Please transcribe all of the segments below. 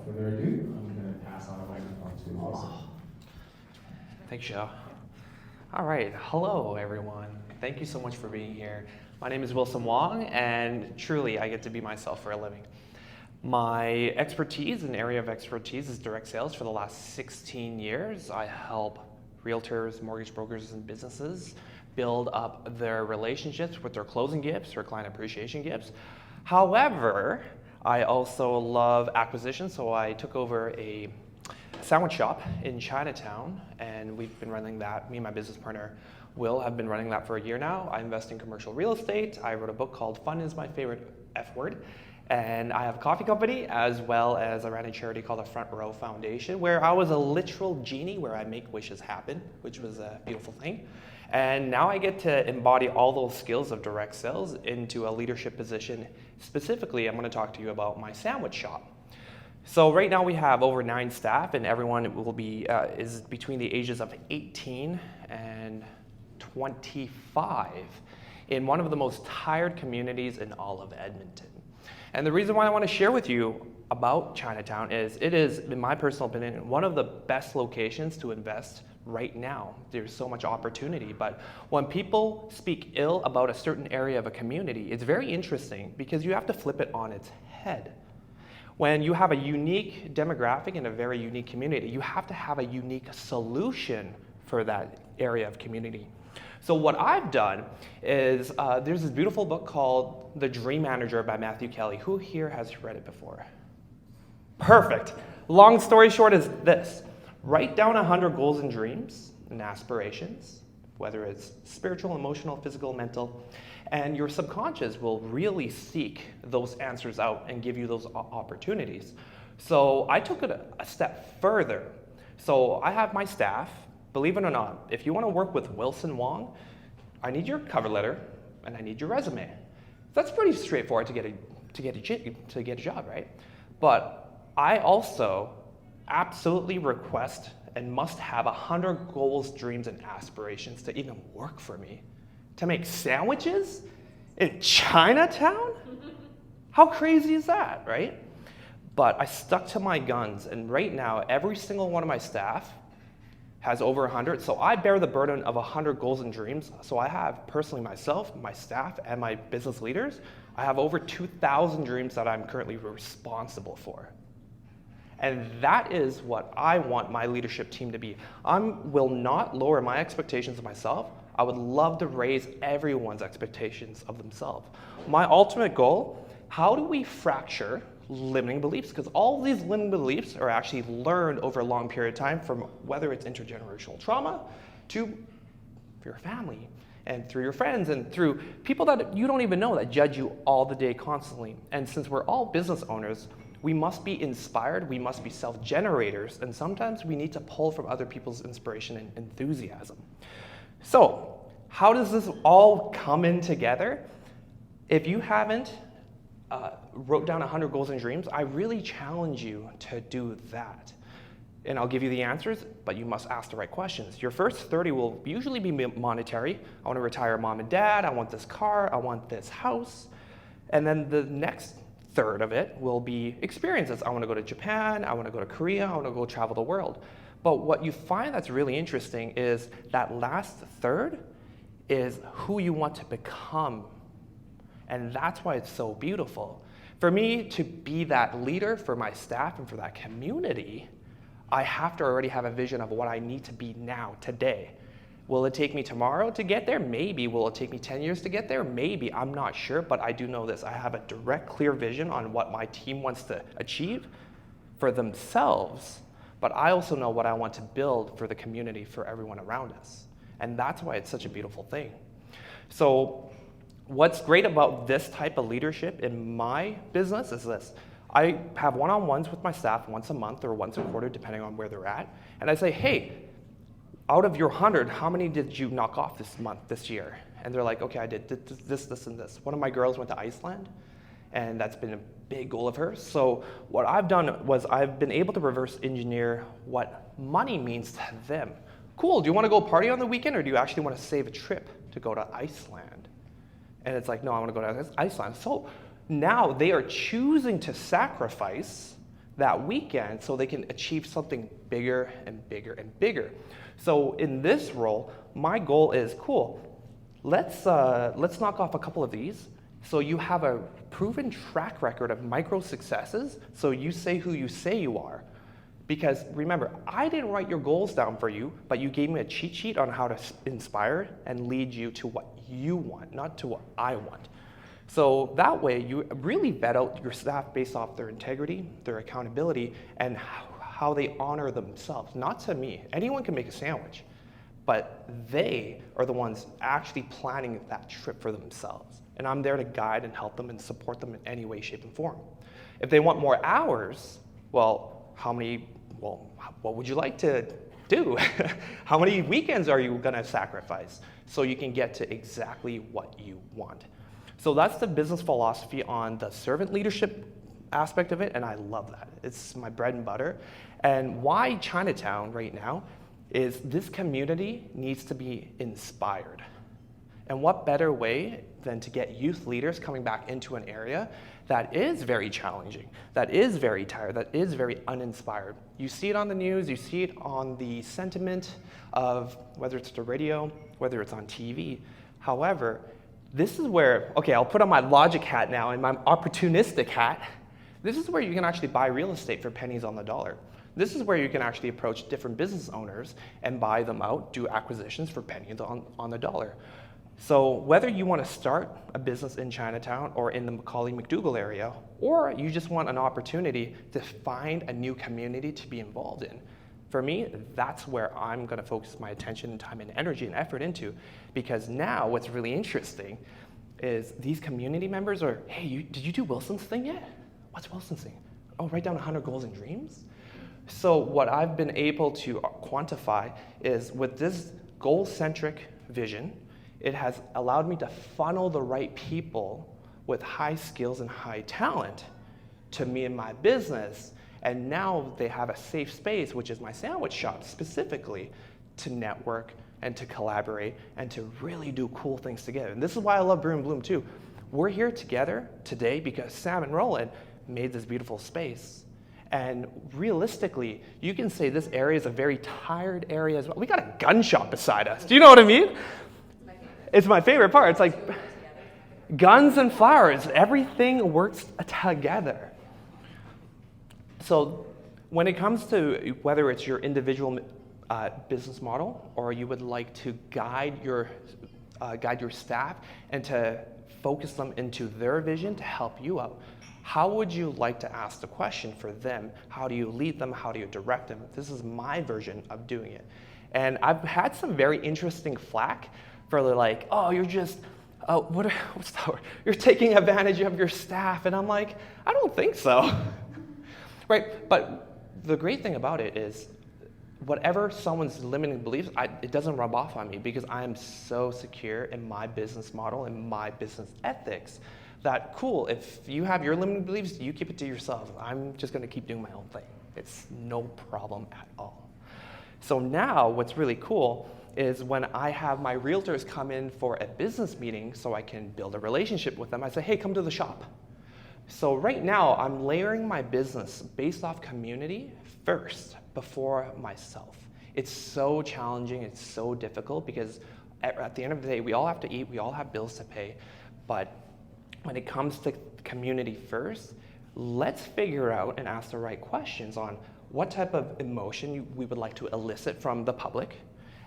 further ado, I'm going to pass on a microphone to Wilson. Thanks, Joe. All right, hello everyone. Thank you so much for being here. My name is Wilson Wong, and truly I get to be myself for a living. My expertise, an area of expertise, is direct sales. For the last 16 years, I help realtors, mortgage brokers, and businesses build up their relationships with their closing gifts or client appreciation gifts. However, I also love acquisition, so I took over a sandwich shop in Chinatown, and we've been running that. Me and my business partner, Will, have been running that for a year now. I invest in commercial real estate. I wrote a book called Fun is My Favorite F Word. And I have a coffee company, as well as I ran a charity called the Front Row Foundation, where I was a literal genie, where I make wishes happen, which was a beautiful thing. And now I get to embody all those skills of direct sales into a leadership position. Specifically, I'm going to talk to you about my sandwich shop. So right now we have over 9 staff, and everyone will be is between the ages of 18 and 25 in one of the most tired communities in all of Edmonton. And the reason why I want to share with you about Chinatown is it is, in my personal opinion, one of the best locations to invest right now. There's so much opportunity, but when people speak ill about a certain area of a community, it's very interesting because you have to flip it on its head. When you have a unique demographic in a very unique community, you have to have a unique solution for that area of community. So what I've done is, there's this beautiful book called The Dream Manager by Matthew Kelly. Who here has read it before? Perfect. Long story short is this. Write down 100 goals and dreams and aspirations, whether it's spiritual, emotional, physical, mental, and your subconscious will really seek those answers out and give you those opportunities. So I took it a step further. So I have my staff. Believe it or not, if you want to work with Wilson Wong, I need your cover letter and I need your resume. That's pretty straightforward to get a job, right? But I also absolutely request and must have 100 goals, dreams, and aspirations to even work for me. To make sandwiches in Chinatown? How crazy is that, right? But I stuck to my guns, and right now, every single one of my staff has over 100, so I bear the burden of 100 goals and dreams. So I have personally myself, my staff, and my business leaders, I have over 2,000 dreams that I'm currently responsible for. And that is what I want my leadership team to be. I will not lower my expectations of myself. I would love to raise everyone's expectations of themselves. My ultimate goal, how do we fracture limiting beliefs? Because all these limiting beliefs are actually learned over a long period of time, from whether it's intergenerational trauma to your family and through your friends and through people that you don't even know that judge you all the day constantly. And since we're all business owners, we must be inspired, we must be self-generators, and sometimes we need to pull from other people's inspiration and enthusiasm. So, how does this all come in together? If you haven't wrote down 100 goals and dreams, I really challenge you to do that. And I'll give you the answers, but you must ask the right questions. Your first 30 will usually be monetary. I want to retire mom and dad, I want this car, I want this house. And then the next third of it will be experiences. I want to go to Japan, I want to go to Korea, I want to go travel the world. But what you find that's really interesting is that last third is who you want to become. And that's why it's so beautiful. For me to be that leader for my staff and for that community, I have to already have a vision of what I need to be now, today. Will it take me tomorrow to get there? Maybe. Will it take me 10 years to get there? Maybe. I'm not sure, but I do know this. I have a direct, clear vision on what my team wants to achieve for themselves, but I also know what I want to build for the community, for everyone around us. And that's why it's such a beautiful thing. So what's great about this type of leadership in my business is this. I have one-on-ones with my staff once a month or once a quarter, depending on where they're at. And I say, hey, out of your 100, how many did you knock off this month, this year? And they're like, okay, I did this, this, and this. One of my girls went to Iceland, and that's been a big goal of hers. So what I've done was I've been able to reverse engineer what money means to them. Cool, do you want to go party on the weekend, or do you actually want to save a trip to go to Iceland? And it's like, no, I want to go to Iceland. So now they are choosing to sacrifice that weekend so they can achieve something bigger and bigger and bigger. So in this role, my goal is, cool, let's knock off a couple of these so you have a proven track record of micro successes so you say who you say you are. Because remember, I didn't write your goals down for you, but you gave me a cheat sheet on how to inspire and lead you to what you want, not to what I want. So that way, you really vet out your staff based off their integrity, their accountability, and how they honor themselves. Not to me. Anyone can make a sandwich, but they are the ones actually planning that trip for themselves. And I'm there to guide and help them and support them in any way, shape, and form. If they want more hours, well, what would you like to do? How many weekends are you gonna sacrifice so you can get to exactly what you want? So that's the business philosophy on the servant leadership aspect of it, and I love that. It's my bread and butter. And why Chinatown right now is this community needs to be inspired. And what better way than to get youth leaders coming back into an area that is very challenging, that is very tired, that is very uninspired. You see it on the news, you see it on the sentiment of whether it's the radio, whether it's on TV. However, this is where, okay, I'll put on my logic hat now and my opportunistic hat. This is where you can actually buy real estate for pennies on the dollar. This is where you can actually approach different business owners and buy them out, do acquisitions for pennies on the dollar. So whether you want to start a business in Chinatown or in the Macaulay-McDougall area, or you just want an opportunity to find a new community to be involved in, for me, that's where I'm going to focus my attention and time and energy and effort into. Because now what's really interesting is these community members are, hey, did you do Wilson's thing yet? What's Wilson's thing? Oh, write down 100 goals and dreams? So what I've been able to quantify is with this goal-centric vision, it has allowed me to funnel the right people with high skills and high talent to me and my business. And now they have a safe space, which is my sandwich shop specifically, to network and to collaborate and to really do cool things together. And this is why I love Brew and Bloom too. We're here together today because Sam and Roland made this beautiful space. And realistically, you can say this area is a very tired area as well. We got a gun shop beside us. Do you know what I mean? It's my favorite part. It's like guns and flowers. Everything works together. So when it comes to whether it's your individual business model or you would like to guide your staff and to focus them into their vision to help you out, how would you like to ask the question for them? How do you lead them? How do you direct them? This is my version of doing it. And I've had some very interesting flack for like, oh, you're just, what's that word? You're taking advantage of your staff. And I'm like, I don't think so. Right? But the great thing about it is whatever someone's limiting beliefs, it doesn't rub off on me because I am so secure in my business model and my business ethics that, cool, if you have your limiting beliefs, you keep it to yourself. I'm just going to keep doing my own thing. It's no problem at all. So now what's really cool is when I have my realtors come in for a business meeting so I can build a relationship with them, I say, hey, come to the shop. So right now, I'm layering my business based off community first before myself. It's so challenging, it's so difficult because at the end of the day, we all have to eat, we all have bills to pay, but when it comes to community first, let's figure out and ask the right questions on what type of emotion we would like to elicit from the public,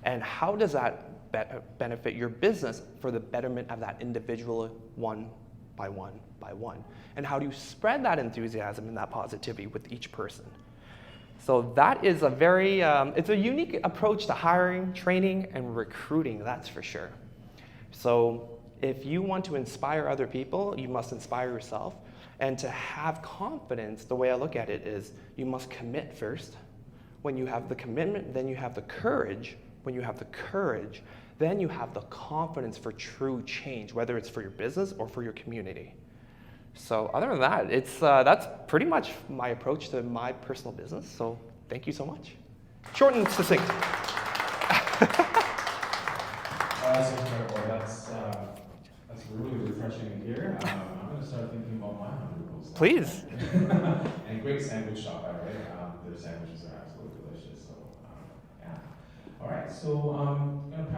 and how does that benefit your business for the betterment of that individual one by one by one? And how do you spread that enthusiasm and that positivity with each person? So that is a very, it's a unique approach to hiring, training, and recruiting, that's for sure. So if you want to inspire other people, you must inspire yourself. And to have confidence, the way I look at it is you must commit first. When you have the commitment, then you have the courage. When you have the courage, then you have the confidence for true change, whether it's for your business or for your community. So other than that, that's pretty much my approach to my personal business. So thank you so much. Short and succinct. That's incredible. That's really refreshing to hear. I'm going to start thinking about my 100 goals. Please. and great sandwich shop, right? Their sandwiches are absolutely delicious. So yeah. All right. So I'm gonna pass.